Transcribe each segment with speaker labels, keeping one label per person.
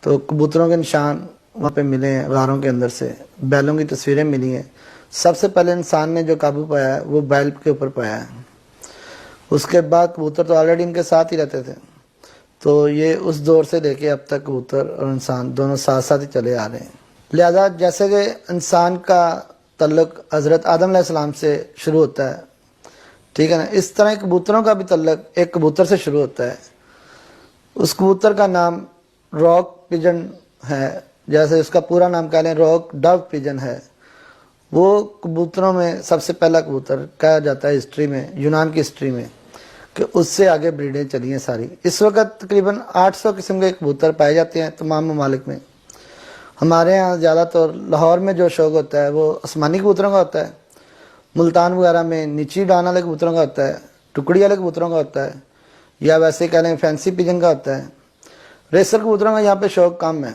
Speaker 1: تو کبوتروں کے نشان وہاں پہ ملے ہیں غاروں کے اندر سے، بیلوں کی تصویریں ملی ہیں۔ سب سے پہلے انسان نے جو قابو پایا ہے وہ بیل کے اوپر پایا ہے۔ اس کے بعد کبوتر تو آلریڈی ان کے ساتھ ہی رہتے تھے، تو یہ اس دور سے لے کے اب تک کبوتر اور انسان دونوں ساتھ ساتھ ہی چلے آ رہے ہیں۔ لہذا جیسے کہ انسان کا تعلق حضرت آدم علیہ السلام سے شروع ہوتا ہے، ٹھیک ہے نا، اس طرح کبوتروں کا بھی تعلق ایک کبوتر سے شروع ہوتا ہے۔ اس کبوتر کا نام راک پجن ہے، جیسے اس کا پورا نام کہہ لیں راک ڈو پجن ہے۔ وہ کبوتروں میں سب سے پہلا کبوتر کہا جاتا ہے ہسٹری میں، یونان کی ہسٹری میں، کہ اس سے آگے بریڈیں چلی ہیں ساری۔ اس وقت تقریباً 800 قسم کے کبوتر پائے جاتے ہیں تمام ممالک میں۔ ہمارے ہاں زیادہ طور لاہور میں جو شوق ہوتا ہے وہ آسمانی کبوتروں کا ہوتا ہے، ملتان وغیرہ میں نیچی ڈان والے کبوتروں کا ہوتا ہے، ٹکڑی والے کبوتروں کا ہوتا ہے، یا ویسے کہہ لیں فینسی پجن کا ہوتا ہے۔ ریسر کبوتروں کا یہاں پہ شوق کم ہے۔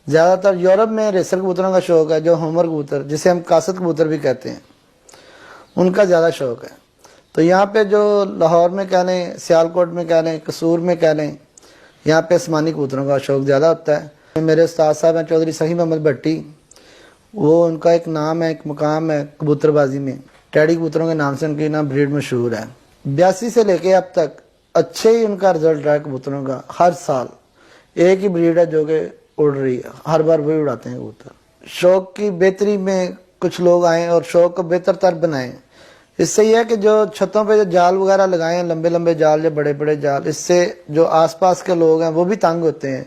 Speaker 1: زیادہ تر یورپ میں ریسر کبوتروں کا شوق ہے، جو ہومر کبوتر جسے ہم قاصد کبوتر بھی کہتے ہیں، ان کا زیادہ شوق ہے۔ تو یہاں پہ جو لاہور میں کہہ لیں، سیالکوٹ میں کہہ لیں، قصور میں کہہ لیں، یہاں پہ آسمانی کبوتروں کا شوق زیادہ ہوتا ہے۔ میرے استاد صاحب ہیں چودھری سخی محمد بھٹی، وہ ان کا ایک نام ہے، ایک مقام ہے کبوتر بازی میں، ٹیڈی کبوتروں کے نام سے ان کی نا بریڈ مشہور ہے۔ 82 سے لے کے اب تک اچھے ہی ان کا رزلٹ رہا ہے کبوتروں کا۔ ہر سال ایک ہی بریڈ ہے جو کہ اڑ رہی ہے، ہر بار وہی اڑاتے ہیں کبوتر۔ شوق کی بہتری میں کچھ لوگ آئیں اور شوق کو بہتر تر بنائیں۔ اس سے یہ ہے کہ جو چھتوں پہ جو جال وغیرہ لگائیں، لمبے لمبے جال یا بڑے بڑے جال، اس سے جو آس پاس کے لوگ ہیں وہ بھی تنگ ہوتے ہیں،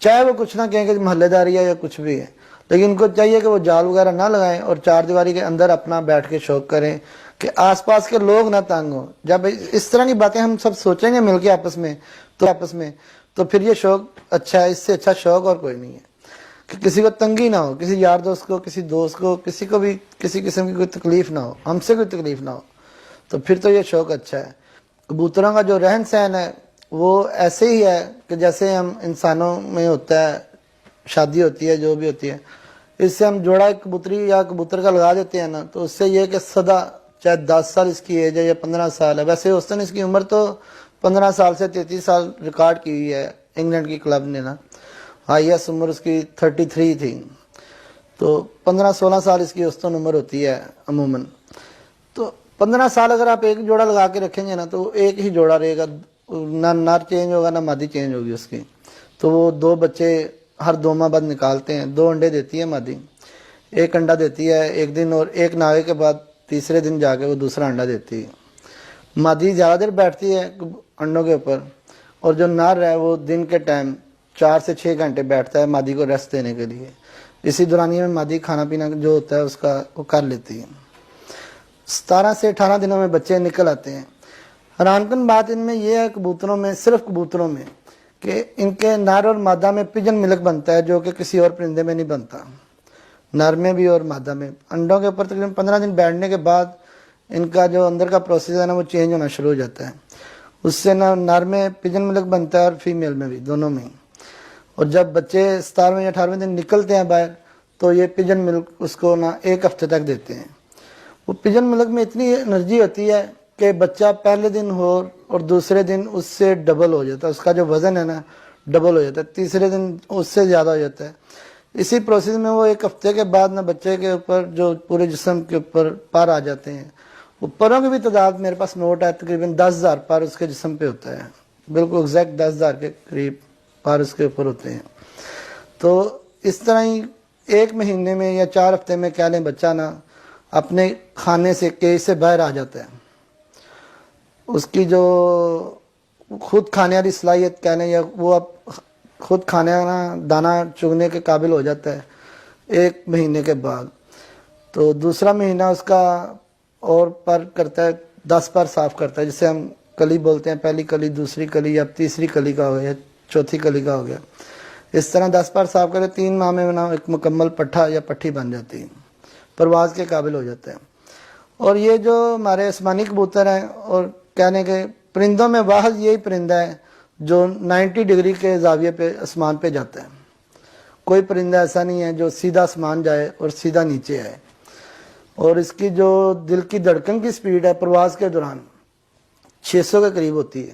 Speaker 1: چاہے وہ کچھ نہ کہیں کہ محلے داری ہے یا کچھ بھی ہے، لیکن ان کو چاہیے کہ وہ جال وغیرہ نہ لگائیں اور چار دیواری کے اندر اپنا بیٹھ کے شوق کریں کہ آس پاس کے لوگ نہ تنگ ہوں۔ جب اس طرح کی باتیں ہم سب سوچیں گے مل کے آپس میں تو پھر یہ شوق اچھا ہے۔ اس سے اچھا شوق اور کوئی نہیں ہے کہ کسی کو تنگی نہ ہو، کسی یار دوست کو، کسی دوست کو، کسی کو بھی کسی قسم کی کوئی تکلیف نہ ہو، ہم سے کوئی تکلیف نہ ہو، تو پھر تو یہ شوق اچھا ہے۔ کبوتروں کا جو رہن سہن ہے وہ ایسے ہی ہے کہ جیسے ہم انسانوں میں ہوتا ہے، شادی ہوتی ہے، جو بھی ہوتی ہے، اس سے ہم جوڑا ایک کبوتری یا کبوتر کا لگا دیتے ہیں نا، تو اس سے یہ کہ سدا چاہے 10 سال اس کی ایج ہے یا 15 سال ہے، ویسے اوسطاً اس کی عمر تو 15 سال سے 33 سال ریکارڈ کی ہوئی ہے انگلینڈ کی کلب نے نا، ہائیسٹ عمر اس کی 33 تھی، تو 15-16 سال اس کی اوسطاً عمر ہوتی ہے عموماً۔ تو 15 سال اگر آپ ایک جوڑا لگا کے رکھیں گے نا تو ایک ہی جوڑا رہے گا، نہ نر چینج ہوگا نہ مادی چینج ہوگی اس کی۔ تو وہ 2 بچے ہر 2 ماہ بعد نکالتے ہیں، 2 انڈے دیتی ہے مادی، ایک انڈا دیتی ہے ایک دن، اور ایک ناغے کے بعد تیسرے دن جا کے وہ دوسرا انڈا دیتی ہے۔ مادی زیادہ دیر بیٹھتی ہے انڈوں کے اوپر، اور جو نر ہے وہ دن کے ٹائم 4 سے 6 گھنٹے بیٹھتا ہے مادی کو ریسٹ دینے کے لیے۔ اسی دورانیے میں مادی کھانا پینا جو ہوتا ہے اس کا وہ کر لیتی ہے۔ 17 سے 18 دنوں میں بچے نکل آتے ہیں۔ حیران کن بات ان میں یہ ہے کبوتروں میں، صرف کبوتروں میں، کہ ان کے نر اور مادہ میں پجن ملک بنتا ہے جو کہ کسی اور پرندے میں نہیں بنتا، نر میں بھی اور مادہ میں۔ انڈوں کے اوپر تقریباً 15 دن بیٹھنے کے بعد ان کا جو اندر کا پروسیس ہے نا وہ چینج ہونا شروع ہو جاتا ہے، اس سے نہ نر میں پجن ملک بنتا ہے اور فیمیل میں بھی، دونوں میں۔ اور جب بچے 17ویں یا 18ویں دن نکلتے ہیں باہر تو یہ پجن ملک اس کو نہ 1 ہفتے تک دیتے ہیں۔ وہ پجن ملک میں اتنی انرجی ہوتی ہے کہ بچہ پہلے دن ہو اور دوسرے دن اس سے ڈبل ہو جاتا ہے، اس کا جو وزن ہے نا ڈبل ہو جاتا ہے، تیسرے دن اس سے زیادہ ہو جاتا ہے۔ اسی پروسیس میں وہ 1 ہفتے کے بعد نہ بچے کے اوپر جو پورے جسم کے اوپر پر آ جاتے ہیں۔ وہ پروں کی بھی تعداد میرے پاس نوٹ ہے، تقریباً 10,000 پر اس کے جسم پہ ہوتا ہے، بالکل ایگزیکٹ 10,000 کے قریب پر اس کے اوپر ہوتے ہیں۔ تو اس طرح ہی 1 مہینے میں یا 4 ہفتے میں کہہ لیں بچہ نا اپنے کھانے سے کیج سے باہر آ جاتا ہے، اس کی جو خود کھانے والی صلاحیت کہہ لیں، یا وہ اب خود کھانے دانہ چگنے کے قابل ہو جاتا ہے 1 مہینے کے بعد۔ تو دوسرا مہینہ اس کا اور پر کرتا ہے، 10 پر صاف کرتا ہے، جسے ہم کلی بولتے ہیں، پہلی کلی، دوسری کلی یا تیسری کلی کا ہو گیا، چوتھی کلی کا ہو گیا۔ اس طرح 10 پر صاف کرے 3 ماہ میں ایک مکمل پٹھا یا پٹھی بن جاتی ہے، پرواز کے قابل ہو جاتا ہے۔ اور یہ جو ہمارے آسمانی کبوتر ہیں، اور کہنے کے پرندوں میں واحد یہی پرندہ ہے جو 90 ڈگری کے زاویے پہ آسمان پہ جاتا ہے۔ کوئی پرندہ ایسا نہیں ہے جو سیدھا آسمان جائے اور سیدھا نیچے آئے۔ اور اس کی جو دل کی دھڑکن کی سپیڈ ہے پرواز کے دوران 600 کے قریب ہوتی ہے۔